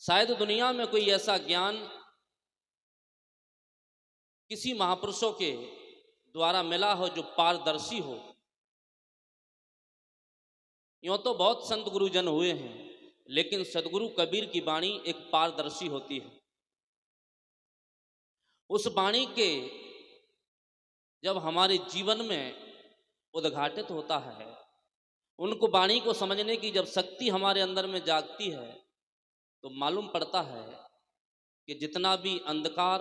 शायद दुनिया में कोई ऐसा ज्ञान किसी महापुरुषों के द्वारा मिला हो जो पारदर्शी हो। यूं तो बहुत संत गुरुजन हुए हैं, लेकिन सदगुरु कबीर की वाणी एक पारदर्शी होती है। उस वाणी के जब हमारे जीवन में उद्घाटित होता है, उनको वाणी को समझने की जब शक्ति हमारे अंदर में जागती है, तो मालूम पड़ता है कि जितना भी अंधकार,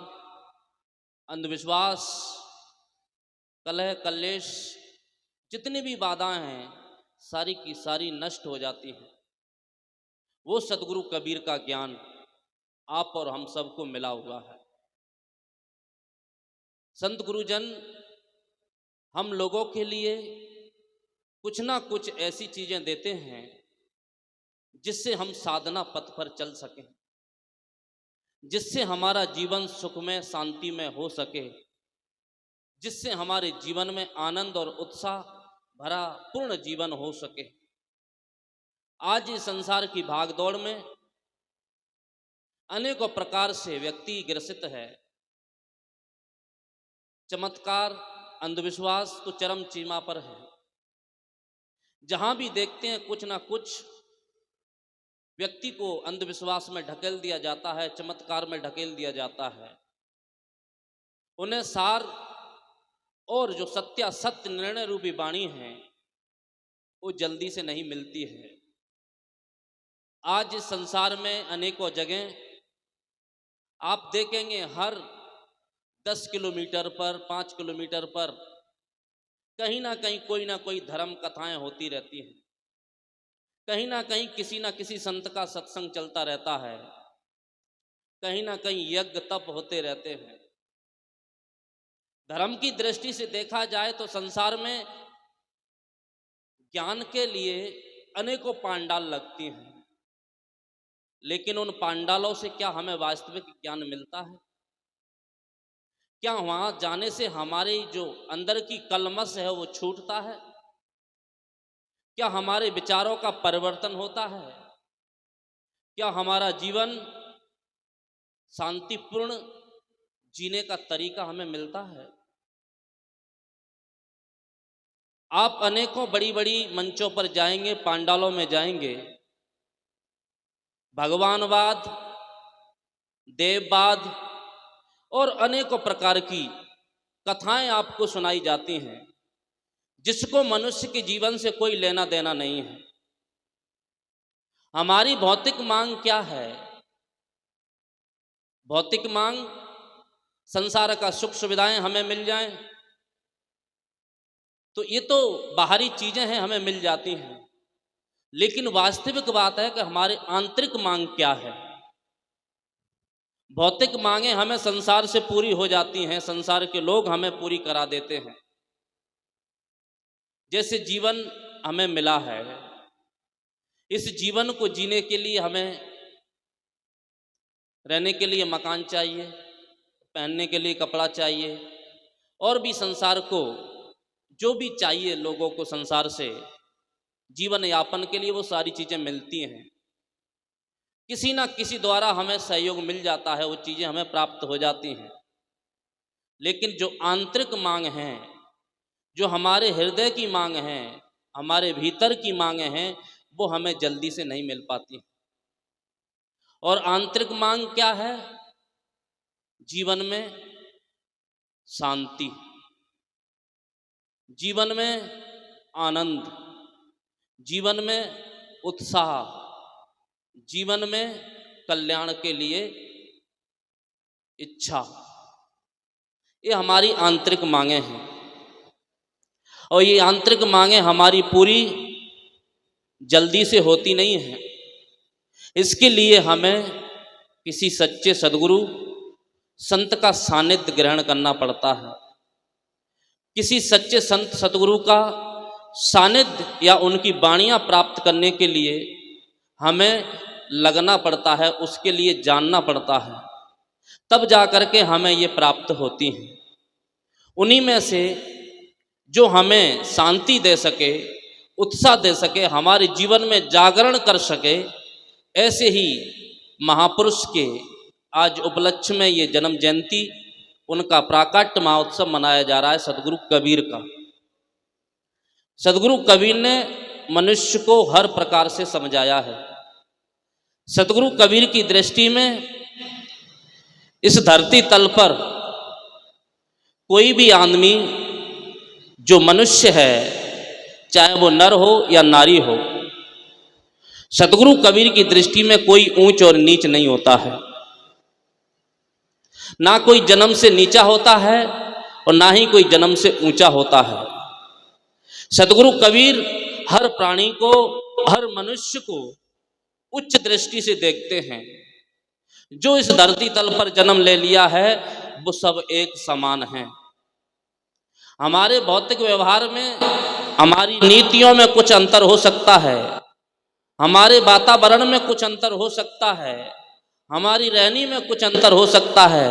अंधविश्वास, कलह कलेश, जितनी भी बाधाएं हैं, सारी की सारी नष्ट हो जाती हैं। वो सदगुरु कबीर का ज्ञान आप और हम सबको मिला हुआ है। संत गुरुजन हम लोगों के लिए कुछ ना कुछ ऐसी चीजें देते हैं जिससे हम साधना पथ पर चल सकें, जिससे हमारा जीवन सुखमय शांतिमय हो सके, जिससे हमारे जीवन में आनंद और उत्साह भरा पूर्ण जीवन हो सके। आज इस संसार की भागदौड़ में अनेकों प्रकार से व्यक्ति ग्रसित है। चमत्कार, अंधविश्वास तो चरम सीमा पर है। जहां भी देखते हैं कुछ ना कुछ व्यक्ति को अंधविश्वास में ढकेल दिया जाता है, चमत्कार में ढकेल दिया जाता है। उन्हें सार और जो सत्य निर्णय रूपी वाणी है वो जल्दी से नहीं मिलती है। आज इस संसार में अनेकों जगह आप देखेंगे, हर 10 किलोमीटर पर, 5 किलोमीटर पर कहीं ना कोई धर्म कथाएं होती रहती हैं। कहीं ना कहीं किसी ना किसी संत का सत्संग चलता रहता है। कहीं ना कहीं यज्ञ तप होते रहते हैं। धर्म की दृष्टि से देखा जाए तो संसार में ज्ञान के लिए अनेकों पांडाल लगती हैं, लेकिन उन पांडालों से क्या हमें वास्तविक ज्ञान मिलता है? क्या वहां जाने से हमारे जो अंदर की कलमश है वो छूटता है? क्या हमारे विचारों का परिवर्तन होता है? क्या हमारा जीवन शांतिपूर्ण जीने का तरीका हमें मिलता है? आप अनेकों बड़ी बड़ी मंचों पर जाएंगे, पांडालों में जाएंगे, भगवानवाद, देववाद और अनेकों प्रकार की कथाएं आपको सुनाई जाती हैं, जिसको मनुष्य के जीवन से कोई लेना देना नहीं है। हमारी भौतिक मांग क्या है? भौतिक मांग संसार का सुख सुविधाएं हमें मिल जाएं, तो ये तो बाहरी चीजें हैं, हमें मिल जाती हैं। लेकिन वास्तविक बात है कि हमारी आंतरिक मांग क्या है? भौतिक मांगे हमें संसार से पूरी हो जाती हैं, संसार के लोग हमें पूरी करा देते हैं। जैसे जीवन हमें मिला है, इस जीवन को जीने के लिए हमें रहने के लिए मकान चाहिए, पहनने के लिए कपड़ा चाहिए, और भी संसार को जो भी चाहिए लोगों को संसार से जीवन यापन के लिए, वो सारी चीज़ें मिलती हैं। किसी ना किसी द्वारा हमें सहयोग मिल जाता है, वो चीज़ें हमें प्राप्त हो जाती हैं। लेकिन जो आंतरिक मांग है, जो हमारे हृदय की मांग है, हमारे भीतर की मांगे हैं, वो हमें जल्दी से नहीं मिल पाती। और आंतरिक मांग क्या है? जीवन में शांति, जीवन में आनंद, जीवन में उत्साह, जीवन में कल्याण के लिए इच्छा, ये हमारी आंतरिक मांगे हैं। और ये आंतरिक मांगे हमारी पूरी जल्दी से होती नहीं है। इसके लिए हमें किसी सच्चे सद्गुरु संत का सानिध्य ग्रहण करना पड़ता है। किसी सच्चे संत सद्गुरु का सानिध्य या उनकी वाणियाँ प्राप्त करने के लिए हमें लगना पड़ता है, उसके लिए जानना पड़ता है, तब जा कर के हमें ये प्राप्त होती हैं। उन्हीं में से जो हमें शांति दे सके, उत्साह दे सके, हमारे जीवन में जागरण कर सके, ऐसे ही महापुरुष के आज उपलक्ष्य में ये जन्म जयंती, उनका प्राकट्य महोत्सव मनाया जा रहा है सदगुरु कबीर का। सदगुरु कबीर ने मनुष्य को हर प्रकार से समझाया है। सदगुरु कबीर की दृष्टि में इस धरती तल पर कोई भी आदमी जो मनुष्य है, चाहे वो नर हो या नारी हो, सदगुरु कबीर की दृष्टि में कोई ऊंच और नीच नहीं होता है। ना कोई जन्म से नीचा होता है और ना ही कोई जन्म से ऊंचा होता है। सदगुरु कबीर हर प्राणी को, हर मनुष्य को उच्च दृष्टि से देखते हैं। जो इस धरती तल पर जन्म ले लिया है वो सब एक समान हैं। हमारे भौतिक व्यवहार में, हमारी नीतियों में कुछ अंतर हो सकता है, हमारे वातावरण में कुछ अंतर हो सकता है, हमारी रहनी में कुछ अंतर हो सकता है,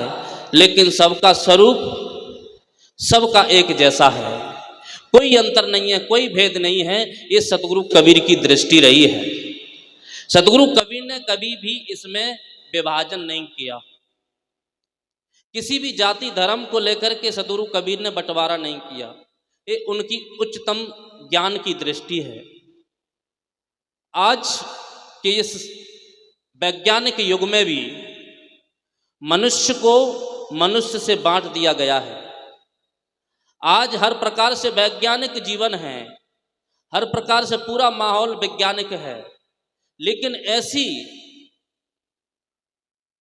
लेकिन सबका स्वरूप सबका एक जैसा है। कोई अंतर नहीं है, कोई भेद नहीं है। ये सदगुरु कबीर की दृष्टि रही है। सदगुरु कबीर ने कभी भी इसमें विभाजन नहीं किया। किसी भी जाति धर्म को लेकर के सदगुरु कबीर ने बंटवारा नहीं किया। ये उनकी उच्चतम ज्ञान की दृष्टि है। आज के इस वैज्ञानिक युग में भी मनुष्य को मनुष्य से बांट दिया गया है। आज हर प्रकार से वैज्ञानिक जीवन है, हर प्रकार से पूरा माहौल वैज्ञानिक है, लेकिन ऐसी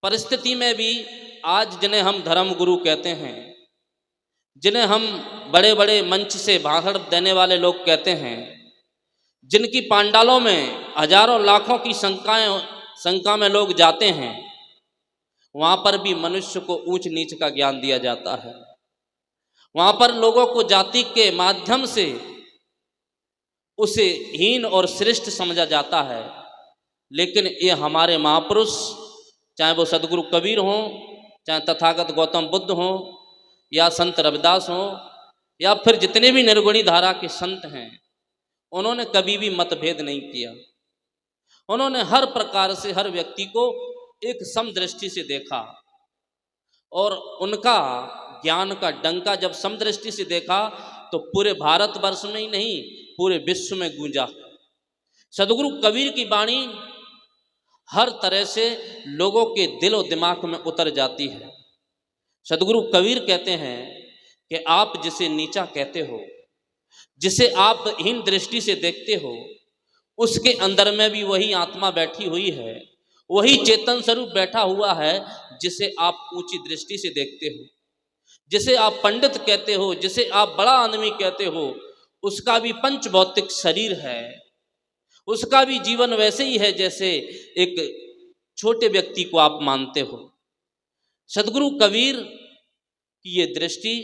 परिस्थिति में भी आज जिन्हें हम धर्म गुरु कहते हैं, जिन्हें हम बड़े बड़े मंच से भाषण देने वाले लोग कहते हैं, जिनकी पांडालों में हजारों लाखों की संख्या में लोग जाते हैं, वहाँ पर भी मनुष्य को ऊंच नीच का ज्ञान दिया जाता है। वहाँ पर लोगों को जाति के माध्यम से उसे हीन और श्रेष्ठ समझा जाता है। लेकिन ये हमारे महापुरुष, चाहे वो सदगुरु कबीर हों, चाहे तथागत गौतम बुद्ध हों, या संत रविदास हों, या फिर जितने भी निर्गुणी धारा के संत हैं, उन्होंने कभी भी मतभेद नहीं किया। उन्होंने हर प्रकार से हर व्यक्ति को एक समदृष्टि से देखा और उनका ज्ञान का डंका जब समदृष्टि से देखा तो पूरे भारतवर्ष में ही नहीं, पूरे विश्व में गूंजा। सदगुरु कबीर की वाणी हर तरह से लोगों के दिल और दिमाग में उतर जाती है। सदगुरु कबीर कहते हैं कि आप जिसे नीचा कहते हो, जिसे आप हीन दृष्टि से देखते हो, उसके अंदर में भी वही आत्मा बैठी हुई है, वही चेतन स्वरूप बैठा हुआ है जिसे आप ऊंची दृष्टि से देखते हो। जिसे आप पंडित कहते हो, जिसे आप बड़ा आदमी कहते हो, उसका भी पंच भौतिक शरीर है, उसका भी जीवन वैसे ही है जैसे एक छोटे व्यक्ति को आप मानते हो। सदगुरु कबीर की ये दृष्टि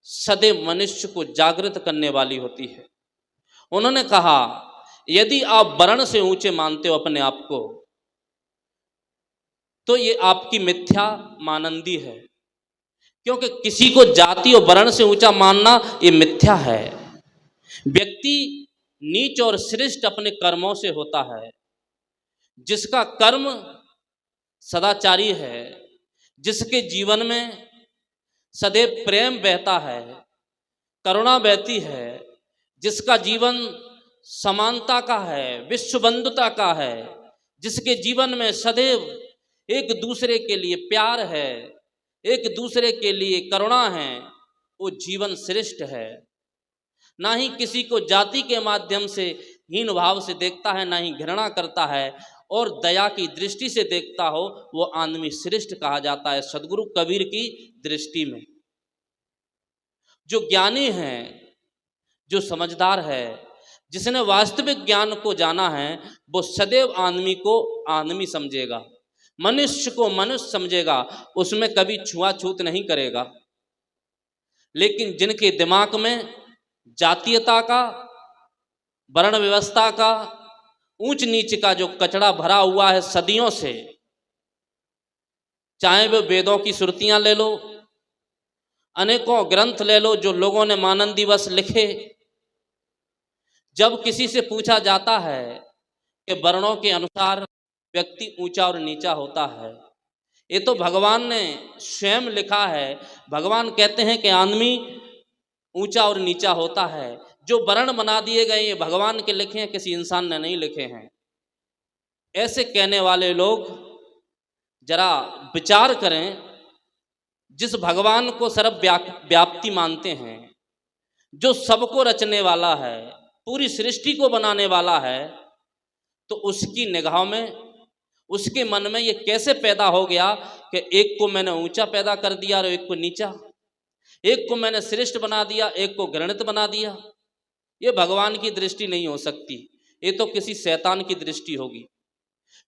सदैव मनुष्य को जागृत करने वाली होती है। उन्होंने कहा, यदि आप वर्ण से ऊंचे मानते हो अपने आप को, तो ये आपकी मिथ्या मानंदी है, क्योंकि किसी को जाति और वर्ण से ऊंचा मानना ये मिथ्या है। व्यक्ति नीच और श्रेष्ठ अपने कर्मों से होता है। जिसका कर्म सदाचारी है, जिसके जीवन में सदैव प्रेम बहता है, करुणा बहती है, जिसका जीवन समानता का है, विश्व बंधुता का है, जिसके जीवन में सदैव एक दूसरे के लिए प्यार है, एक दूसरे के लिए करुणा है, वो जीवन श्रेष्ठ है। ना ही किसी को जाति के माध्यम से हीन भाव से देखता है, ना ही घृणा करता है, और दया की दृष्टि से देखता हो, वो आदमी श्रेष्ठ कहा जाता है सदगुरु कबीर की दृष्टि में। जो ज्ञानी है, जो समझदार है, जिसने वास्तविक ज्ञान को जाना है, वो सदैव आदमी को आदमी समझेगा, मनुष्य को मनुष्य समझेगा, उसमें कभी छुआछूत नहीं करेगा। लेकिन जिनके दिमाग में जातीयता का, वर्ण व्यवस्था का, ऊंच नीच का जो कचरा भरा हुआ है सदियों से, चाहे वो वेदों की श्रुतियां ले लो, अनेकों ग्रंथ ले लो जो लोगों ने मानन दिवस लिखे, जब किसी से पूछा जाता है कि वर्णों के अनुसार व्यक्ति ऊंचा और नीचा होता है। ये तो भगवान ने स्वयं लिखा है। भगवान कहते हैं कि आदमी ऊंचा और नीचा होता है। जो वर्ण बना दिए गए ये भगवान के लिखे हैं, किसी इंसान ने नहीं लिखे हैं। ऐसे कहने वाले लोग जरा विचार करें, जिस भगवान को सर्व व्याप्ति मानते हैं, जो सबको रचने वाला है, पूरी सृष्टि को बनाने वाला है, तो उसकी निगाह में, उसके मन में ये कैसे पैदा हो गया कि एक को मैंने ऊंचा पैदा कर दिया और एक को नीचा, एक को मैंने श्रेष्ठ बना दिया, एक को घृणित बना दिया। ये भगवान की दृष्टि नहीं हो सकती, ये तो किसी शैतान की दृष्टि होगी।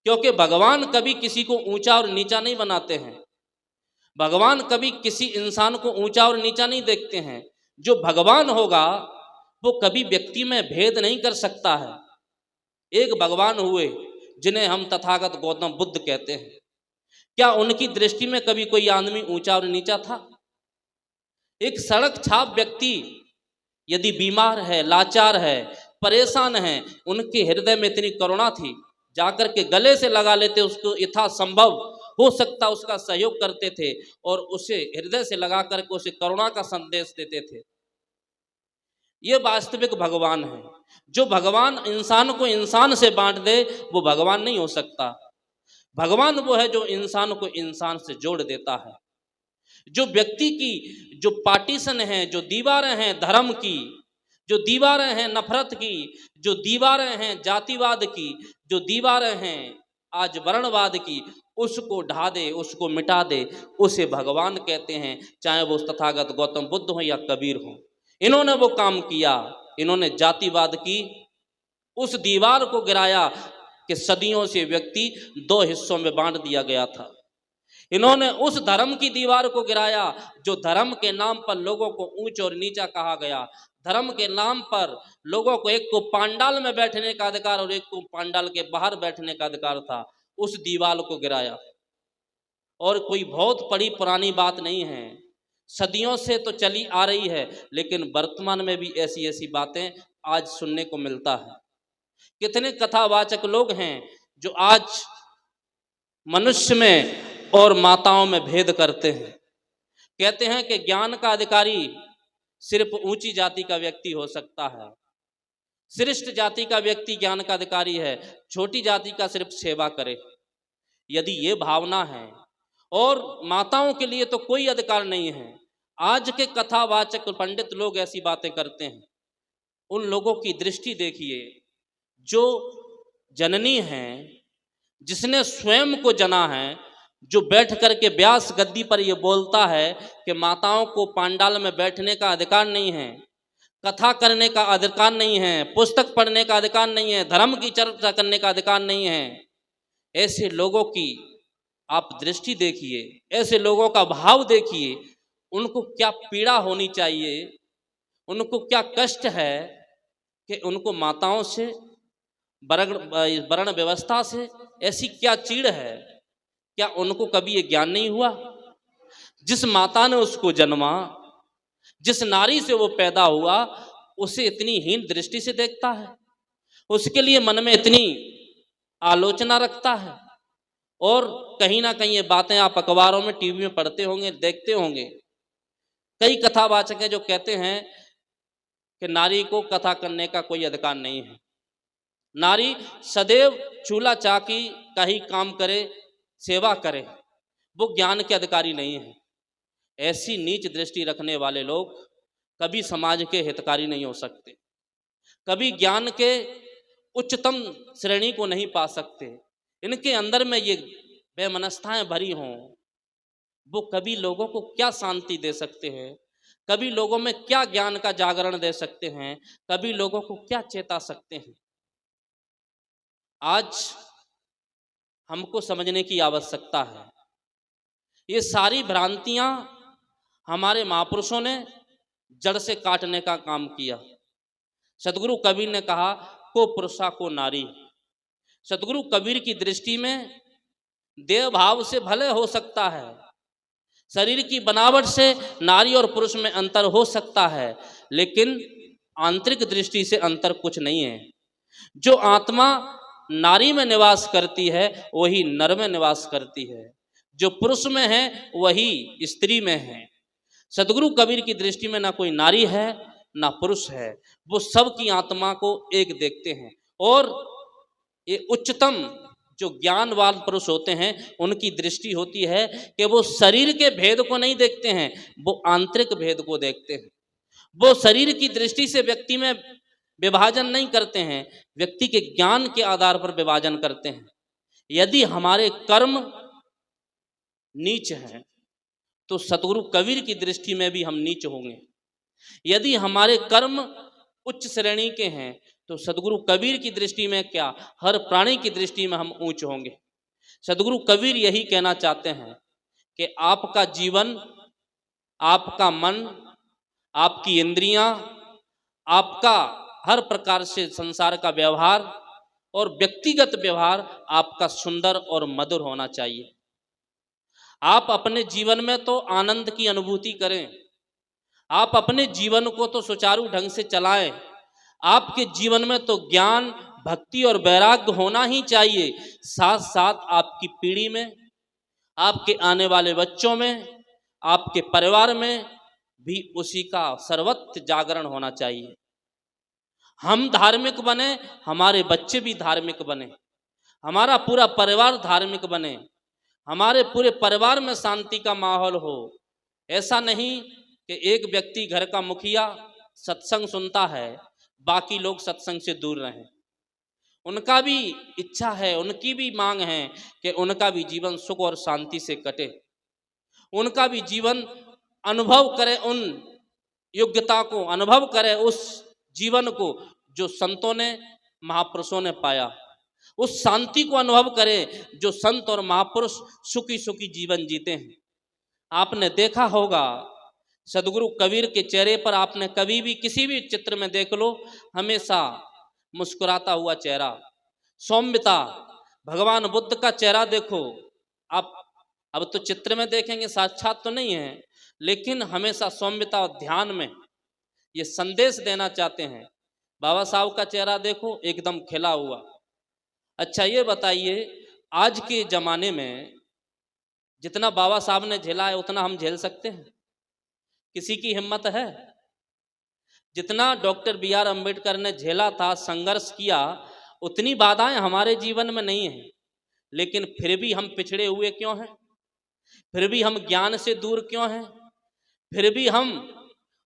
क्योंकि भगवान कभी किसी को ऊंचा और नीचा नहीं बनाते हैं। भगवान कभी किसी इंसान को ऊंचा और नीचा नहीं देखते हैं। जो भगवान होगा वो कभी व्यक्ति में भेद नहीं कर सकता है। एक भगवान हुए जिन्हें हम तथागत गौतम बुद्ध कहते हैं। क्या उनकी दृष्टि में कभी कोई आदमी ऊंचा और नीचा था? एक सड़क छाप व्यक्ति यदि बीमार है, लाचार है, परेशान है, उनके हृदय में इतनी करुणा थी, जाकर के गले से लगा लेते, उसको यथासंभव हो सकता उसका सहयोग करते थे और उसे हृदय से लगा करके उसे करुणा का संदेश देते थे। ये वास्तविक भगवान है। जो भगवान इंसान को इंसान से बांट दे वो भगवान नहीं हो सकता। भगवान वो है जो इंसान को इंसान से जोड़ देता है। जो व्यक्ति की जो पार्टीशन है, जो दीवारें हैं धर्म की, जो दीवारें हैं नफरत की, जो दीवारें हैं जातिवाद की, जो दीवारें हैं आज वर्णवाद की, उसको ढा दे, उसको मिटा दे, उसे भगवान कहते हैं। चाहे वो तथागत गौतम बुद्ध हो या कबीर हो, इन्होंने वो काम किया। इन्होंने जातिवाद की उस दीवार को गिराया कि सदियों से व्यक्ति दो हिस्सों में बांट दिया गया था। इन्होंने उस धर्म की दीवार को गिराया जो धर्म के नाम पर लोगों को ऊंच और नीचा कहा गया। धर्म के नाम पर लोगों को एक को पांडाल में बैठने का अधिकार और एक को पांडाल के बाहर बैठने का अधिकार था। उस दीवार को गिराया। और कोई बहुत बड़ी पुरानी बात नहीं है, सदियों से तो चली आ रही है, लेकिन वर्तमान में भी ऐसी ऐसी बातें आज सुनने को मिलता है। कितने कथावाचक लोग हैं जो आज मनुष्य में और माताओं में भेद करते हैं। कहते हैं कि ज्ञान का अधिकारी सिर्फ ऊंची जाति का व्यक्ति हो सकता है, श्रेष्ठ जाति का व्यक्ति ज्ञान का अधिकारी है, छोटी जाति का सिर्फ सेवा करे। यदि ये भावना है और माताओं के लिए तो कोई अधिकार नहीं है, आज के कथावाचक पंडित लोग ऐसी बातें करते हैं। उन लोगों की दृष्टि देखिए जो जननी है, जिसने स्वयं को जना है, जो बैठ करके व्यास गद्दी पर ये बोलता है कि माताओं को पांडाल में बैठने का अधिकार नहीं है, कथा करने का अधिकार नहीं है, पुस्तक पढ़ने का अधिकार नहीं है, धर्म की चर्चा करने का अधिकार नहीं है। ऐसे लोगों की आप दृष्टि देखिए, ऐसे लोगों का भाव देखिए, उनको क्या पीड़ा होनी चाहिए, उनको क्या कष्ट है कि उनको माताओं से, वर्ण व्यवस्था से ऐसी क्या चीड़ है। क्या उनको कभी ये ज्ञान नहीं हुआ? जिस माता ने उसको जन्मा, जिस नारी से वो पैदा हुआ, उसे इतनी हीन दृष्टि से देखता है, उसके लिए मन में इतनी आलोचना रखता है। और कहीं ना कहीं ये बातें आप अखबारों में, टीवी में पढ़ते होंगे, देखते होंगे। कई कथावाचक हैं जो कहते हैं कि नारी को कथा करने का कोई अधिकार नहीं है, नारी सदैव चूल्हा चाकी का ही काम करे, सेवा करे, वो ज्ञान के अधिकारी नहीं है। ऐसी नीच दृष्टि रखने वाले लोग कभी समाज के हितकारी नहीं हो सकते, कभी ज्ञान के उच्चतम श्रेणी को नहीं पा सकते। इनके अंदर में ये बेमनस्थाएं भरी हों, वो कभी लोगों को क्या शांति दे सकते हैं, कभी लोगों में क्या ज्ञान का जागरण दे सकते हैं, कभी लोगों को क्या चेता सकते हैं। आज हमको समझने की आवश्यकता है। ये सारी भ्रांतियां हमारे महापुरुषों ने जड़ से काटने का काम किया। सदगुरु कबीर ने कहा, को पुरुषा को नारी। सदगुरु कबीर की दृष्टि में देह भाव से भले हो सकता है, शरीर की बनावट से नारी और पुरुष में अंतर हो सकता है, लेकिन आंतरिक दृष्टि से अंतर कुछ नहीं है। जो आत्मा नारी में निवास करती है वही नर में निवास करती है, जो पुरुष में है वही स्त्री में है। सदगुरु कबीर की दृष्टि में ना कोई नारी है ना पुरुष है, वो सबकी आत्मा को एक देखते हैं। और ये उच्चतम जो ज्ञानवान पुरुष होते हैं उनकी दृष्टि होती है कि वो शरीर के भेद को नहीं देखते हैं, वो आंतरिक भेद को देखते हैं। वो शरीर की दृष्टि से व्यक्ति में विभाजन नहीं करते हैं, व्यक्ति के ज्ञान के आधार पर विभाजन करते हैं। यदि हमारे कर्म नीच हैं तो सतगुरु कबीर की दृष्टि में भी हम नीच होंगे। यदि हमारे कर्म उच्च श्रेणी के हैं तो सदगुरु कबीर की दृष्टि में क्या, हर प्राणी की दृष्टि में हम ऊंच होंगे। सदगुरु कबीर यही कहना चाहते हैं कि आपका जीवन, आपका मन, आपकी इंद्रियां, आपका हर प्रकार से संसार का व्यवहार और व्यक्तिगत व्यवहार आपका सुंदर और मधुर होना चाहिए। आप अपने जीवन में तो आनंद की अनुभूति करें, आप अपने जीवन को तो सुचारू ढंग से चलाएं। आपके जीवन में तो ज्ञान, भक्ति और वैराग्य होना ही चाहिए। साथ साथ आपकी पीढ़ी में, आपके आने वाले बच्चों में, आपके परिवार में भी उसी का सर्वत्र जागरण होना चाहिए। हम धार्मिक बने, हमारे बच्चे भी धार्मिक बने, हमारा पूरा परिवार धार्मिक बने, हमारे पूरे परिवार में शांति का माहौल हो। ऐसा नहीं कि एक व्यक्ति घर का मुखिया सत्संग सुनता है, बाकी लोग सत्संग से दूर रहें। उनका भी इच्छा है, उनकी भी मांग है कि उनका भी जीवन सुख और शांति से कटे, उनका भी जीवन अनुभव करे, उन योग्यता को अनुभव करे, उस जीवन को जो संतों ने, महापुरुषों ने पाया, उस शांति को अनुभव करें जो संत और महापुरुष सुखी सुखी जीवन जीते हैं। आपने देखा होगा सदगुरु कबीर के चेहरे पर, आपने कभी भी किसी भी चित्र में देख लो, हमेशा मुस्कुराता हुआ चेहरा, सौम्यता। भगवान बुद्ध का चेहरा देखो आप, अब तो चित्र में देखेंगे, साक्षात तो नहीं है, लेकिन हमेशा सौम्यता और ध्यान में ये संदेश देना चाहते हैं। बाबा साहब का चेहरा देखो, एकदम खिला हुआ। अच्छा ये बताइए, आज के ज़माने में जितना बाबा साहब ने झेला है उतना हम झेल सकते हैं? किसी की हिम्मत है? जितना डॉक्टर बी.आर. अम्बेडकर ने झेला था, संघर्ष किया, उतनी बाधाएं हमारे जीवन में नहीं हैं। लेकिन फिर भी हम पिछड़े हुए क्यों हैं? फिर भी हम ज्ञान से दूर क्यों हैं? फिर भी हम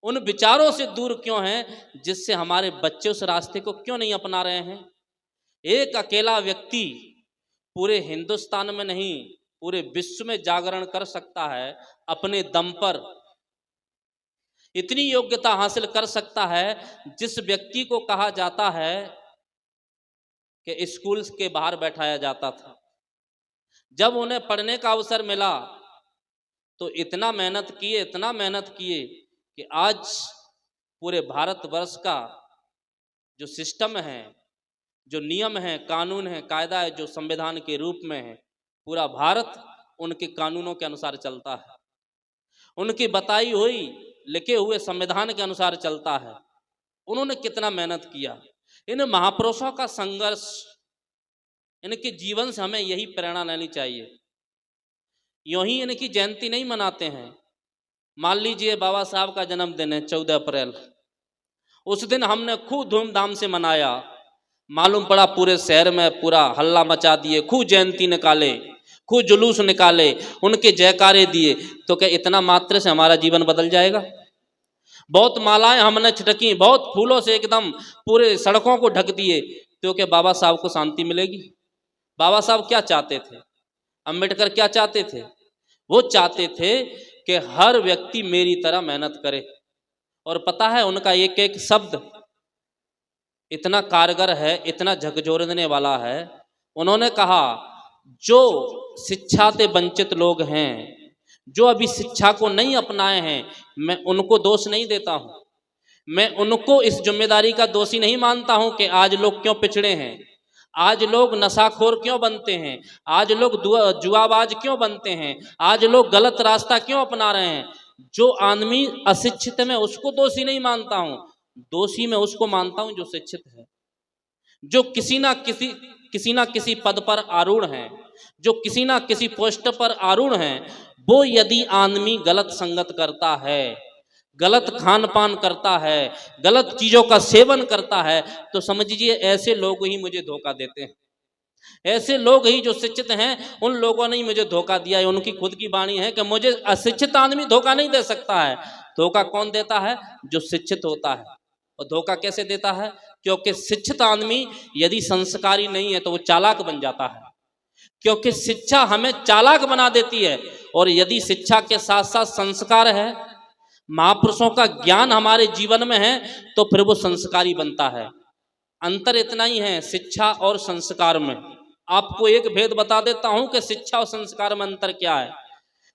उन विचारों से दूर क्यों हैं जिससे हमारे बच्चे उस रास्ते को क्यों नहीं अपना रहे हैं? एक अकेला व्यक्ति पूरे हिंदुस्तान में नहीं, पूरे विश्व में जागरण कर सकता है अपने दम पर। इतनी योग्यता हासिल कर सकता है जिस व्यक्ति को कहा जाता है कि स्कूल के बाहर बैठाया जाता था। जब उन्हें पढ़ने का अवसर मिला तो इतना मेहनत किए, इतना मेहनत किए कि आज पूरे भारतवर्ष का जो सिस्टम है, जो नियम है, कानून है, कायदा है, जो संविधान के रूप में है, पूरा भारत उनके कानूनों के अनुसार चलता है, उनकी बताई हुई लिखे हुए संविधान के अनुसार चलता है। उन्होंने कितना मेहनत किया। इन महापुरुषों का संघर्ष, इनके जीवन से हमें यही प्रेरणा लेनी चाहिए। यूं ही इनकी जयंती नहीं मनाते हैं। मान लीजिए बाबा साहब का जन्मदिन है 14 अप्रैल, उस दिन हमने खूब धूमधाम से मनाया, मालूम पड़ा पूरे शहर में पूरा हल्ला मचा दिए, खूब जयंती निकाले, खूब जुलूस निकाले, उनके जयकारे दिए, तो क्या इतना मात्र से हमारा जीवन बदल जाएगा? बहुत मालाएं हमने छिटकी, बहुत फूलों से एकदम पूरे सड़कों को ढक दिए, तो क्या बाबा साहब को शांति मिलेगी? बाबा साहब क्या चाहते थे? अम्बेडकर क्या चाहते थे? वो चाहते थे कि हर व्यक्ति मेरी तरह मेहनत करे। और पता है उनका एक एक शब्द इतना कारगर है, इतना झकझोरने वाला है। उन्होंने कहा जो शिक्षा से वंचित लोग हैं, जो अभी शिक्षा को नहीं अपनाए हैं, मैं उनको दोष नहीं देता हूँ, मैं उनको इस जिम्मेदारी का दोषी नहीं मानता हूँ कि आज लोग क्यों पिछड़े हैं, आज लोग नशाखोर क्यों बनते हैं, आज लोग जुआबाज क्यों बनते हैं, आज लोग गलत रास्ता क्यों अपना रहे हैं। जो आदमी अशिक्षित में उसको दोषी नहीं मानता हूँ, दोषी मैं उसको मानता हूँ जो शिक्षित है, जो किसी ना किसी किसी ना किसी पद पर आरूढ़ हैं, जो किसी ना किसी पोस्ट पर आरूढ़ हैं, वो यदि आदमी गलत संगत करता है, गलत खान पान करता है, गलत चीजों का सेवन करता है, तो समझिए ऐसे लोग ही मुझे धोखा देते हैं। ऐसे लोग ही जो शिक्षित हैं, उन लोगों ने ही मुझे धोखा दिया है। उनकी खुद की वाणी है कि मुझे अशिक्षित आदमी धोखा नहीं दे सकता है। धोखा कौन देता है? जो शिक्षित होता है। और धोखा कैसे देता है? क्योंकि शिक्षित आदमी यदि संस्कारी नहीं है तो वो चालाक बन जाता है, क्योंकि शिक्षा हमें चालाक बना देती है। और यदि शिक्षा के साथ साथ संस्कार है, महापुरुषों का ज्ञान हमारे जीवन में है, तो फिर वो संस्कारी बनता है। अंतर इतना ही है शिक्षा और संस्कार में। आपको एक भेद बता देता हूं कि शिक्षा और संस्कार में अंतर क्या है।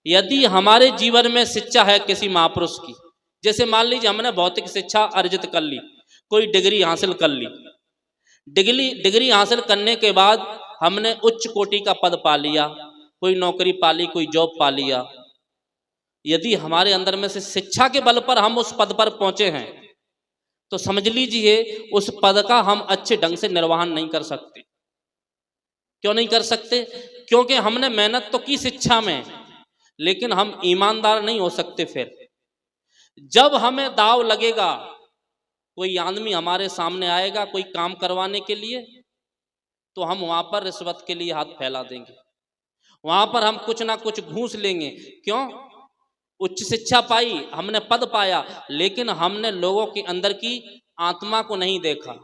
यदि हमारे जीवन में शिक्षा है किसी महापुरुष की, जैसे मान लीजिए हमने भौतिक शिक्षा अर्जित कर ली, कोई डिग्री हासिल कर ली, डिग्री हासिल करने के बाद हमने उच्च कोटि का पद पा लिया, कोई नौकरी पा ली, कोई जॉब पा लिया। यदि हमारे अंदर में से शिक्षा के बल पर हम उस पद पर पहुंचे हैं, तो समझ लीजिए उस पद का हम अच्छे ढंग से निर्वहन नहीं कर सकते। क्यों नहीं कर सकते? क्योंकि हमने मेहनत तो की शिक्षा में, लेकिन हम ईमानदार नहीं हो सकते। फिर जब हमें दाव लगेगा, कोई आदमी हमारे सामने आएगा कोई काम करवाने के लिए, तो हम वहां पर रिश्वत के लिए हाथ फैला देंगे, वहां पर हम कुछ ना कुछ घूस लेंगे। क्यों? उच्च शिक्षा पाई, हमने पद पाया, लेकिन हमने लोगों के अंदर की आत्मा को नहीं देखा,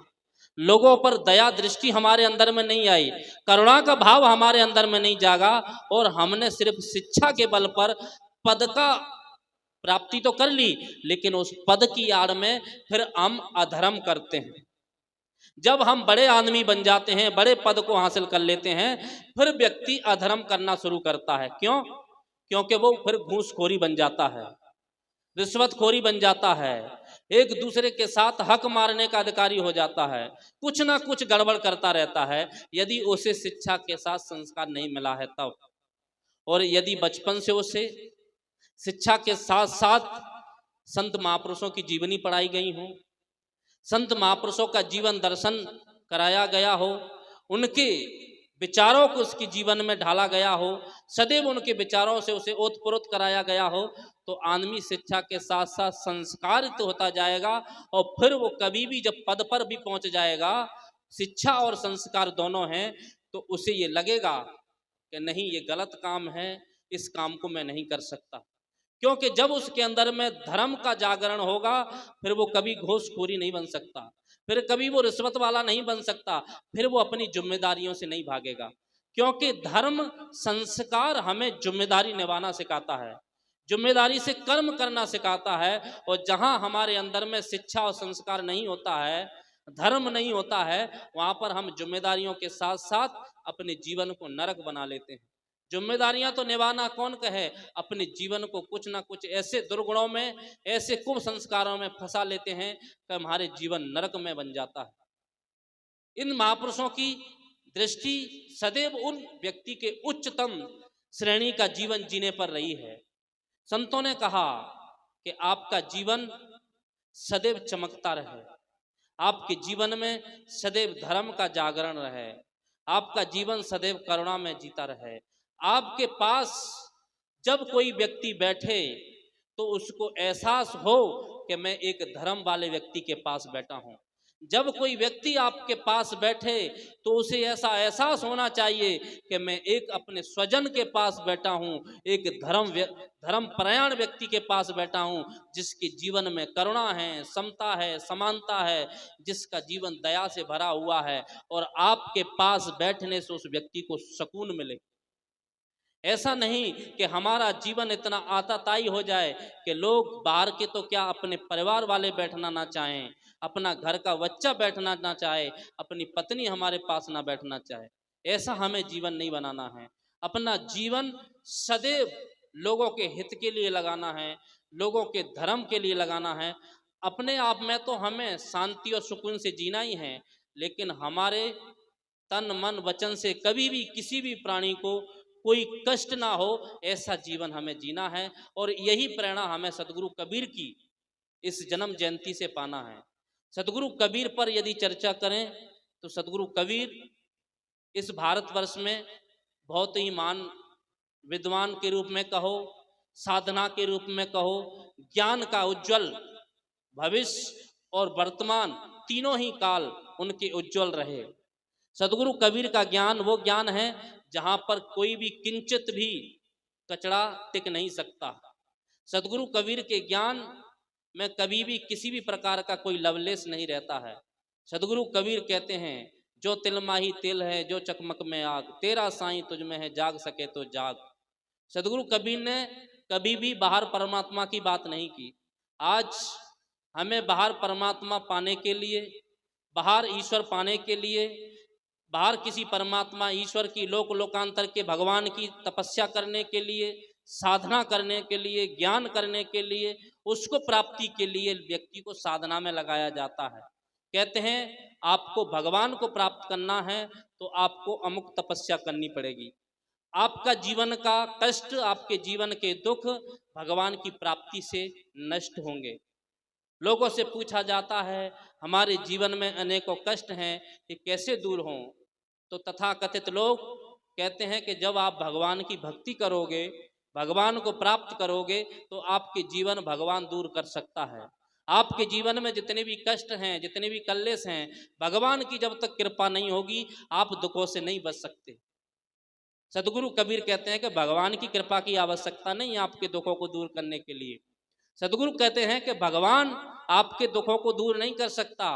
लोगों पर दया दृष्टि हमारे अंदर में नहीं आई, करुणा का भाव हमारे अंदर में नहीं जागा, और हमने सिर्फ शिक्षा के बल पर पद का प्राप्ति तो कर ली, लेकिन उस पद की आड़ में फिर हम अधर्म करते हैं। जब हम बड़े आदमी बन जाते हैं, बड़े पद को हासिल कर लेते हैं, फिर व्यक्ति अधर्म करना शुरू करता है। क्यों? क्योंकि वो फिर घूसखोरी बन जाता है, रिश्वतखोरी बन जाता है, एक दूसरे के साथ हक मारने का अधिकारी हो जाता है, कुछ ना कुछ गड़बड़ करता रहता है, यदि उसे शिक्षा के साथ संस्कार नहीं मिला है तब। और यदि बचपन से उसे शिक्षा के साथ साथ संत महापुरुषों की जीवनी पढ़ाई गई हो, संत महापुरुषों का जीवन दर्शन कराया गया हो, उनके विचारों को उसके जीवन में ढाला गया हो, सदैव उनके विचारों से उसे ओतप्रोत कराया गया हो, तो आदमी शिक्षा के साथ साथ संस्कारित होता जाएगा। और फिर वो कभी भी जब पद पर भी पहुंच जाएगा, शिक्षा और संस्कार दोनों हैं, तो उसे ये लगेगा कि नहीं, ये गलत काम है, इस काम को मैं नहीं कर सकता। क्योंकि जब उसके अंदर में धर्म का जागरण होगा, फिर वो कभी घूसखोरी नहीं बन सकता, फिर कभी वो रिश्वत वाला नहीं बन सकता, फिर वो अपनी जिम्मेदारियों से नहीं भागेगा। क्योंकि धर्म संस्कार हमें जिम्मेदारी निभाना सिखाता है, जिम्मेदारी से कर्म करना सिखाता है। और जहां हमारे अंदर में शिक्षा और संस्कार नहीं होता है, धर्म नहीं होता है, वहां पर हम जिम्मेदारियों के साथ साथ अपने जीवन को नरक बना लेते हैं। जिम्मेदारियां तो निभाना कौन कहे, अपने जीवन को कुछ ना कुछ ऐसे दुर्गुणों में, ऐसे कुसंस्कारों में फंसा लेते हैं कि हमारे जीवन नरक में बन जाता है। इन महापुरुषों की दृष्टि सदैव उन व्यक्ति के उच्चतम श्रेणी का जीवन जीने पर रही है। संतों ने कहा कि आपका जीवन सदैव चमकता रहे, आपके जीवन में सदैव धर्म का जागरण रहे, आपका जीवन सदैव करुणा में जीता रहे। आपके पास जब कोई व्यक्ति बैठे तो उसको एहसास हो कि मैं एक धर्म वाले व्यक्ति के पास बैठा हूं। जब कोई व्यक्ति आपके पास बैठे तो उसे ऐसा एहसास होना चाहिए कि मैं एक अपने स्वजन के पास बैठा हूं, एक धर्म परायण व्यक्ति के पास बैठा हूं, जिसके जीवन में करुणा है, समता है, समानता है, जिसका जीवन दया से भरा हुआ है, और आपके पास बैठने से उस व्यक्ति को सुकून मिले। ऐसा नहीं कि हमारा जीवन इतना आताताई हो जाए कि लोग बाहर के तो क्या, अपने परिवार वाले बैठना ना चाहें, अपना घर का बच्चा बैठना ना चाहे, अपनी पत्नी हमारे पास ना बैठना चाहे। ऐसा हमें जीवन नहीं बनाना है। अपना जीवन सदैव लोगों के हित के लिए लगाना है, लोगों के धर्म के लिए लगाना है। अपने आप में तो हमें शांति और सुकून से जीना ही है, लेकिन हमारे तन मन वचन से कभी भी किसी भी प्राणी को कोई कष्ट ना हो, ऐसा जीवन हमें जीना है। और यही प्रेरणा हमें सदगुरु कबीर की इस जन्म जयंती से पाना है। सदगुरु कबीर पर यदि चर्चा करें तो सदगुरु कबीर इस भारतवर्ष में बहुत ही मान विद्वान के रूप में कहो, साधना के रूप में कहो, ज्ञान का उज्जवल भविष्य और वर्तमान तीनों ही काल उनके उज्जवल रहे। सदगुरु कबीर का ज्ञान वो ज्ञान है जहाँ पर कोई भी किंचित भी कचरा टिक नहीं सकता। सदगुरु कबीर के ज्ञान में कभी भी किसी भी प्रकार का कोई लवलेश नहीं रहता है। सदगुरु कबीर कहते हैं, जो तिल माही तिल है, जो चकमक में आग, तेरा साईं तुझ में है, जाग सके तो जाग। सदगुरु कबीर ने कभी भी बाहर परमात्मा की बात नहीं की। आज हमें बाहर परमात्मा पाने के लिए, बाहर ईश्वर पाने के लिए, बाहर किसी परमात्मा ईश्वर की लोकांतर के भगवान की तपस्या करने के लिए, साधना करने के लिए, ज्ञान करने के लिए, उसको प्राप्ति के लिए व्यक्ति को साधना में लगाया जाता है। कहते हैं आपको भगवान को प्राप्त करना है तो आपको अमुक तपस्या करनी पड़ेगी। आपका जीवन का कष्ट, आपके जीवन के दुख भगवान की प्राप्ति से नष्ट होंगे। लोगों से पूछा जाता है हमारे जीवन में अनेकों कष्ट हैं, ये कैसे दूर हों? तो तथाकथित लोग कहते हैं कि जब आप भगवान की भक्ति करोगे, भगवान को प्राप्त करोगे, तो आपके जीवन भगवान दूर कर सकता है। आपके जीवन में जितने भी कष्ट हैं, जितने भी कलेश हैं, भगवान की जब तक कृपा नहीं होगी आप दुखों से नहीं बच सकते। सदगुरु कबीर कहते हैं कि भगवान की कृपा की आवश्यकता नहीं है आपके दुखों को दूर करने के लिए। सदगुरु कहते हैं कि भगवान आपके दुखों को दूर नहीं कर सकता।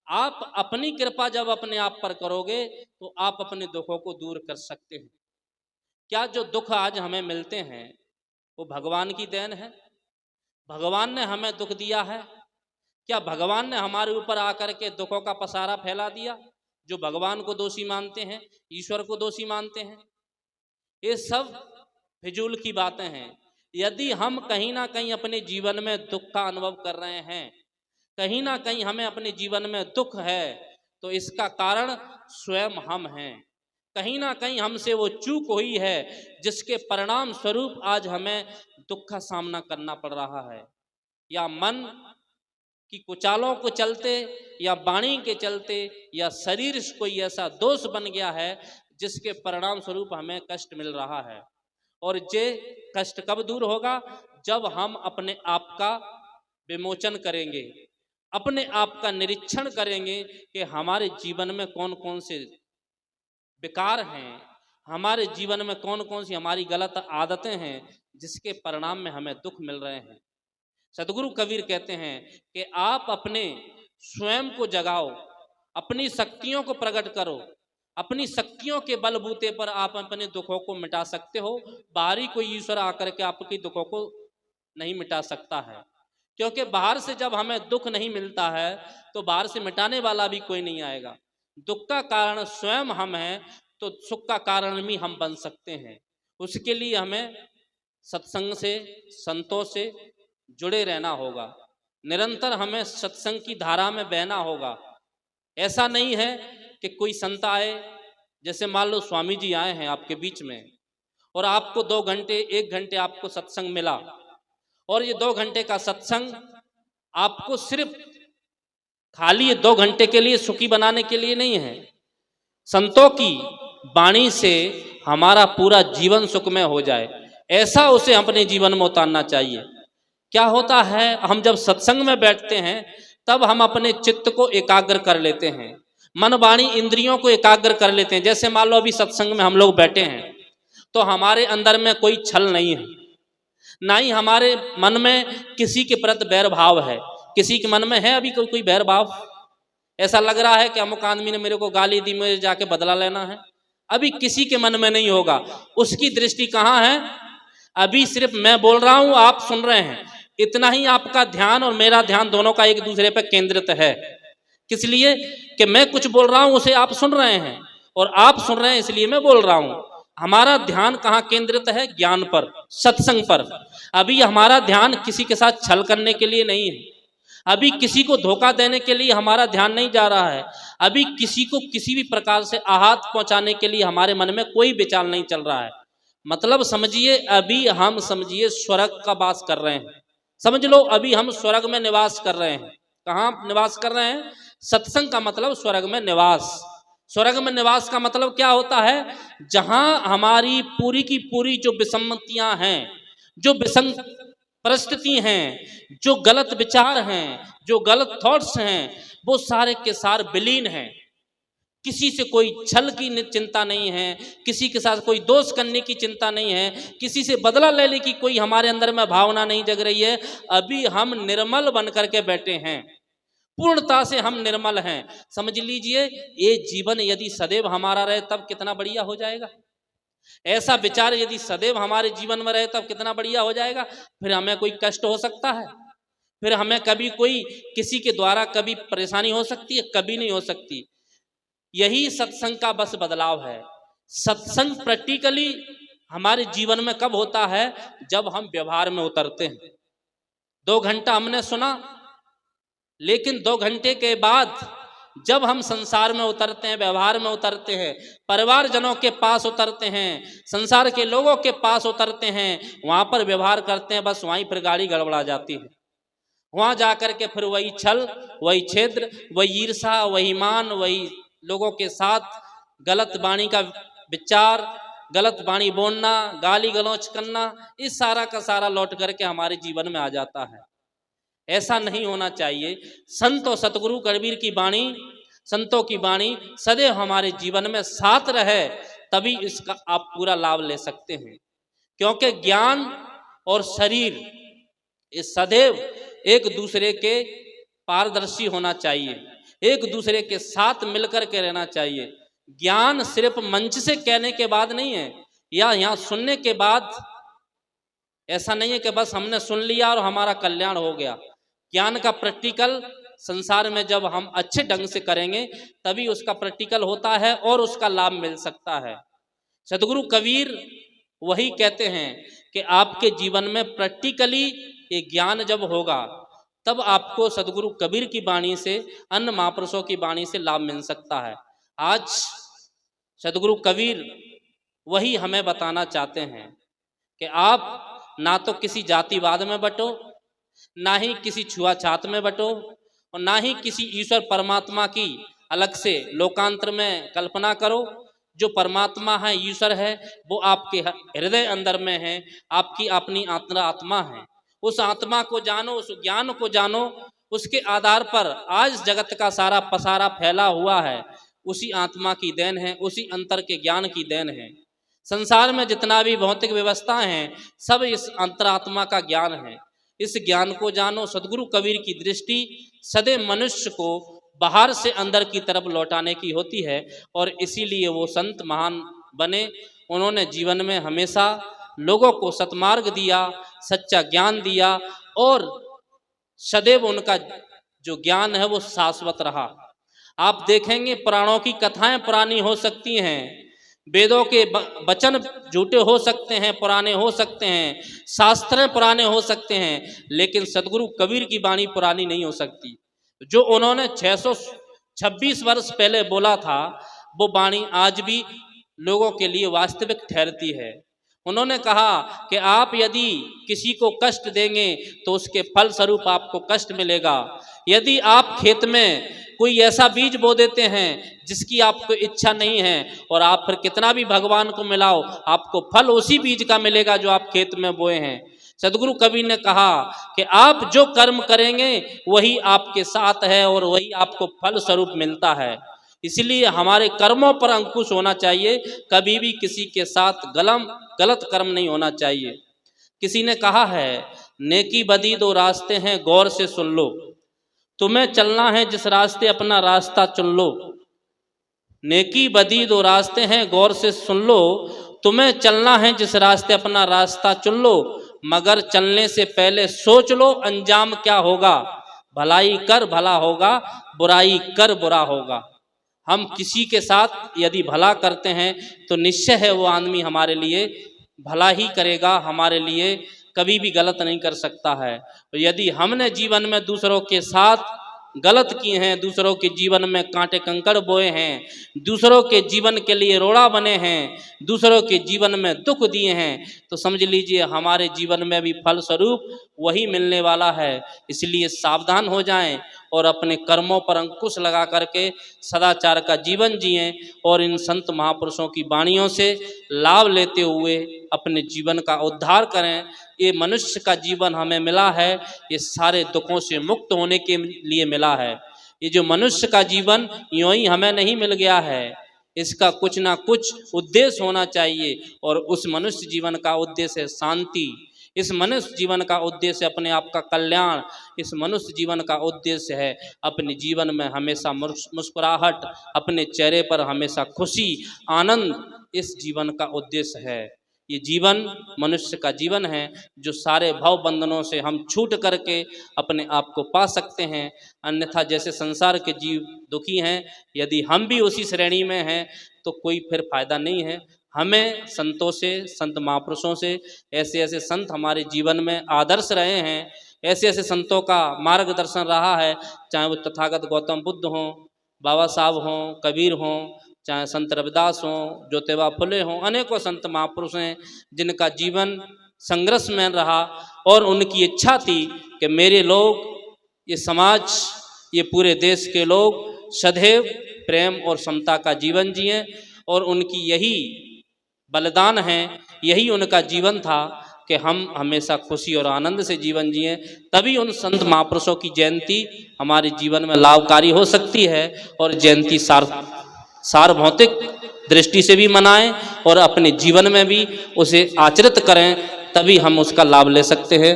आप अपनी कृपा जब अपने आप पर करोगे तो आप अपने दुखों को दूर कर सकते हैं। क्या जो दुख आज हमें मिलते हैं वो भगवान की देन है? भगवान ने हमें दुख दिया है? क्या भगवान ने हमारे ऊपर आकर के दुखों का पसारा फैला दिया? जो भगवान को दोषी मानते हैं, ईश्वर को दोषी मानते हैं, ये सब फिजूल की बातें हैं। यदि हम कहीं ना कहीं अपने जीवन में दुख का अनुभव कर रहे हैं, कहीं ना कहीं हमें अपने जीवन में दुख है, तो इसका कारण स्वयं हम हैं। कहीं ना कहीं हमसे वो चूक हुई है जिसके परिणाम स्वरूप आज हमें दुख का सामना करना पड़ रहा है। या मन की कुचालों को चलते, या वाणी के चलते, या शरीर से कोई ऐसा दोष बन गया है जिसके परिणाम स्वरूप हमें कष्ट मिल रहा है। और ये कष्ट कब दूर होगा? जब हम अपने आप का विमोचन करेंगे, अपने आप का निरीक्षण करेंगे कि हमारे जीवन में कौन कौन से विकार हैं, हमारे जीवन में कौन कौन सी हमारी गलत आदतें हैं जिसके परिणाम में हमें दुख मिल रहे हैं। सदगुरु कबीर कहते हैं कि आप अपने स्वयं को जगाओ, अपनी शक्तियों को प्रकट करो। अपनी शक्तियों के बलबूते पर आप अपने दुखों को मिटा सकते हो। बाहरी कोई ईश्वर आकर के आपके दुखों को नहीं मिटा सकता है, क्योंकि बाहर से जब हमें दुख नहीं मिलता है तो बाहर से मिटाने वाला भी कोई नहीं आएगा। दुख का कारण स्वयं हम हैं, तो सुख का कारण भी हम बन सकते हैं। उसके लिए हमें सत्संग से, संतों से जुड़े रहना होगा। निरंतर हमें सत्संग की धारा में बहना होगा। ऐसा नहीं है कि कोई संत आए, जैसे मान लो स्वामी जी आए हैं आपके बीच में और आपको 2 घंटे 1 घंटे आपको सत्संग मिला, और ये 2 घंटे का सत्संग आपको सिर्फ खाली ये 2 घंटे के लिए सुखी बनाने के लिए नहीं है। संतों की वाणी से हमारा पूरा जीवन सुखमय हो जाए, ऐसा उसे अपने जीवन में उतारना चाहिए। क्या होता है, हम जब सत्संग में बैठते हैं तब हम अपने चित्त को एकाग्र कर लेते हैं, मन वाणी इंद्रियों को एकाग्र कर लेते हैं। जैसे मान लो अभी सत्संग में हम लोग बैठे हैं तो हमारे अंदर में कोई छल नहीं है, ना ही हमारे मन में किसी के प्रति बैर भाव है। किसी के मन में है अभी कोई बैर भाव? ऐसा लग रहा है कि अमुक आदमी ने मेरे को गाली दी, मुझे जाके बदला लेना है? अभी किसी के मन में नहीं होगा। उसकी दृष्टि कहाँ है? अभी सिर्फ मैं बोल रहा हूं, आप सुन रहे हैं, इतना ही आपका ध्यान और मेरा ध्यान दोनों का एक दूसरे पर केंद्रित है। किस लिए? कि मैं कुछ बोल रहा हूं उसे आप सुन रहे हैं, और आप सुन रहे हैं इसलिए मैं बोल रहा हूं। हमारा ध्यान कहाँ केंद्रित है? ज्ञान पर, सत्संग पर। अभी हमारा ध्यान किसी के साथ छल करने के लिए नहीं है, अभी किसी को धोखा देने के लिए हमारा ध्यान नहीं जा रहा है, अभी किसी को किसी भी प्रकार से आहत पहुंचाने के लिए हमारे मन में कोई विचार नहीं चल रहा है। मतलब समझिए, अभी हम समझिए स्वर्ग का वास कर रहे हैं। समझ लो अभी हम स्वर्ग में निवास कर रहे हैं। कहाँ निवास कर रहे हैं? सत्संग का मतलब स्वर्ग में निवास। स्वर्ग में निवास का मतलब क्या होता है? जहां हमारी पूरी की पूरी जो विसम्मतियां हैं, जो विसंग परिस्थिति हैं, जो गलत विचार हैं, जो गलत थॉट्स हैं, वो सारे के सारे विलीन हैं। किसी से कोई छल की चिंता नहीं है, किसी के साथ कोई दोष करने की चिंता नहीं है, किसी से बदला लेने की कोई हमारे अंदर में भावना नहीं जग रही है। अभी हम निर्मल बन करके बैठे हैं, पूर्णता से हम निर्मल हैं। समझ लीजिए, ये जीवन यदि सदैव हमारा रहे तब कितना बढ़िया हो जाएगा। ऐसा विचार यदि सदैव हमारे जीवन में रहे तब कितना बढ़िया हो जाएगा। फिर हमें कोई कष्ट हो सकता है, फिर हमें कभी कोई किसी के द्वारा कभी परेशानी हो सकती है? कभी नहीं हो सकती। यही सत्संग का बस बदलाव है। सत्संग प्रैक्टिकली हमारे जीवन में कब होता है? जब हम व्यवहार में उतरते हैं। 2 घंटा हमने सुना, लेकिन 2 घंटे के बाद जब हम संसार में उतरते हैं, व्यवहार में उतरते हैं, परिवारजनों के पास उतरते हैं, संसार के लोगों के पास उतरते हैं, वहां पर व्यवहार करते हैं, बस वहीं फिर गाड़ी गड़बड़ा जाती है। वहां जाकर के फिर वही छल, वही छेद्र, वही ईर्षा, वही मान, वही लोगों के साथ गलत वाणी का विचार, गलत वाणी बोलना, गाली गलौच करना, इस सारा का सारा लौट करके हमारे जीवन में आ जाता है। ऐसा नहीं होना चाहिए। संत और सतगुरु कबीर की वाणी, संतों की वाणी सदैव हमारे जीवन में साथ रहे, तभी इसका आप पूरा लाभ ले सकते हैं। क्योंकि ज्ञान और शरीर ये सदैव एक दूसरे के पारदर्शी होना चाहिए, एक दूसरे के साथ मिलकर के रहना चाहिए। ज्ञान सिर्फ मंच से कहने के बाद नहीं है, या यहाँ सुनने के बाद ऐसा नहीं है कि बस हमने सुन लिया और हमारा कल्याण हो गया। ज्ञान का प्रैक्टिकल संसार में जब हम अच्छे ढंग से करेंगे तभी उसका प्रैक्टिकल होता है और उसका लाभ मिल सकता है। सतगुरु कबीर वही कहते हैं कि आपके जीवन में प्रैक्टिकली ये ज्ञान जब होगा तब आपको सतगुरु कबीर की वाणी से, अन्य महापुरुषों की वाणी से लाभ मिल सकता है। आज सतगुरु कबीर वही हमें बताना चाहते हैं कि आप ना तो किसी जातिवाद में बटो, ना ही किसी छुआछात में बटो, और ना ही किसी ईश्वर परमात्मा की अलग से लोकांतर में कल्पना करो। जो परमात्मा है, ईश्वर है, वो आपके हृदय अंदर में है, आपकी अपनी आत्मा है। उस आत्मा को जानो, उस ज्ञान को जानो, उसके आधार पर आज जगत का सारा पसारा फैला हुआ है, उसी आत्मा की देन है, उसी अंतर के ज्ञान की देन है। संसार में जितना भी भौतिक व्यवस्था है सब इस अंतरात्मा का ज्ञान है। इस ज्ञान को जानो। सतगुरु कबीर की दृष्टि सदैव मनुष्य को बाहर से अंदर की तरफ लौटाने की होती है, और इसीलिए वो संत महान बने। उन्होंने जीवन में हमेशा लोगों को सतमार्ग दिया, सच्चा ज्ञान दिया, और सदैव उनका जो ज्ञान है वो शाश्वत रहा। आप देखेंगे पुराणों की कथाएं पुरानी हो सकती हैं, वेदों के वचन झूठे हो सकते हैं, पुराने हो सकते हैं, शास्त्र पुराने हो सकते हैं, लेकिन सतगुरु कबीर की वाणी पुरानी नहीं हो सकती। जो उन्होंने 626 वर्ष पहले बोला था वो वाणी आज भी लोगों के लिए वास्तविक ठहरती है। उन्होंने कहा कि आप यदि किसी को कष्ट देंगे तो उसके फल स्वरूप आपको कष्ट मिलेगा। यदि आप खेत में कोई ऐसा बीज बो देते हैं जिसकी आपको इच्छा नहीं है, और आप फिर कितना भी भगवान को मिलाओ, आपको फल उसी बीज का मिलेगा जो आप खेत में बोए हैं। सतगुरु कबीर ने कहा कि आप जो कर्म करेंगे वही आपके साथ है और वही आपको फल स्वरूप मिलता है। इसलिए हमारे कर्मों पर अंकुश होना चाहिए, कभी भी किसी के साथ गलत कर्म नहीं होना चाहिए। किसी ने कहा है, नेकी बदी 2 रास्ते हैं, गौर से सुन लो। तुम्हें चलना है जिस रास्ते, अपना रास्ता चुन लो। नेकी बदी 2 रास्ते हैं, गौर से सुन लो। तुम्हें चलना है जिस रास्ते, अपना रास्ता चुन लो। मगर चलने से पहले सोच लो अंजाम क्या होगा। भलाई कर भला होगा, बुराई कर बुरा होगा। हम किसी के साथ यदि भला करते हैं तो निश्चय है वो आदमी हमारे लिए भला ही करेगा, हमारे लिए कभी भी गलत नहीं कर सकता है। और यदि हमने जीवन में दूसरों के साथ गलत किए हैं, दूसरों के जीवन में कांटे कंकड़ बोए हैं, दूसरों के जीवन के लिए रोड़ा बने हैं, दूसरों के जीवन में दुख दिए हैं, तो समझ लीजिए हमारे जीवन में भी फल स्वरूप वही मिलने वाला है। इसलिए सावधान हो जाएं और अपने कर्मों पर अंकुश लगा करके सदाचार का जीवन जिएं और इन संत महापुरुषों की वाणियों से लाभ लेते हुए अपने जीवन का उद्धार करें। ये मनुष्य का जीवन हमें मिला है, ये सारे दुखों से मुक्त होने के लिए मिला है। ये जो मनुष्य का जीवन यूं ही हमें नहीं मिल गया है, इसका कुछ ना कुछ उद्देश्य होना चाहिए और उस मनुष्य जीवन का उद्देश्य है शांति। इस मनुष्य जीवन का उद्देश्य अपने आप का कल्याण। इस मनुष्य जीवन का उद्देश्य है अपने जीवन में हमेशा मुस्कुराहट, अपने चेहरे पर हमेशा खुशी, आनंद। इस जीवन का उद्देश्य है। ये जीवन मनुष्य का जीवन है जो सारे भव बंधनों से हम छूट करके अपने आप को पा सकते हैं। अन्यथा जैसे संसार के जीव दुखी हैं, यदि हम भी उसी श्रेणी में हैं तो कोई फिर फायदा नहीं है। हमें संतों से, संत महापुरुषों से, ऐसे ऐसे संत हमारे जीवन में आदर्श रहे हैं, ऐसे ऐसे संतों का मार्गदर्शन रहा है, चाहे वो तथागत गौतम बुद्ध हों, बाबा साहब हों, कबीर हों, चाहे संत रविदास हों, ज्योतिबा फुले हों, अनेकों संत महापुरुष हैं जिनका जीवन संघर्ष में रहा और उनकी इच्छा थी कि मेरे लोग, ये समाज, ये पूरे देश के लोग सदैव प्रेम और समता का जीवन जिएं और उनकी यही बलिदान है, यही उनका जीवन था कि हम हमेशा खुशी और आनंद से जीवन जिएं। तभी उन संत महापुरुषों की जयंती हमारे जीवन में लाभकारी हो सकती है और जयंती सार्वभौतिक दृष्टि से भी मनाएं और अपने जीवन में भी उसे आचरित करें, तभी हम उसका लाभ ले सकते हैं।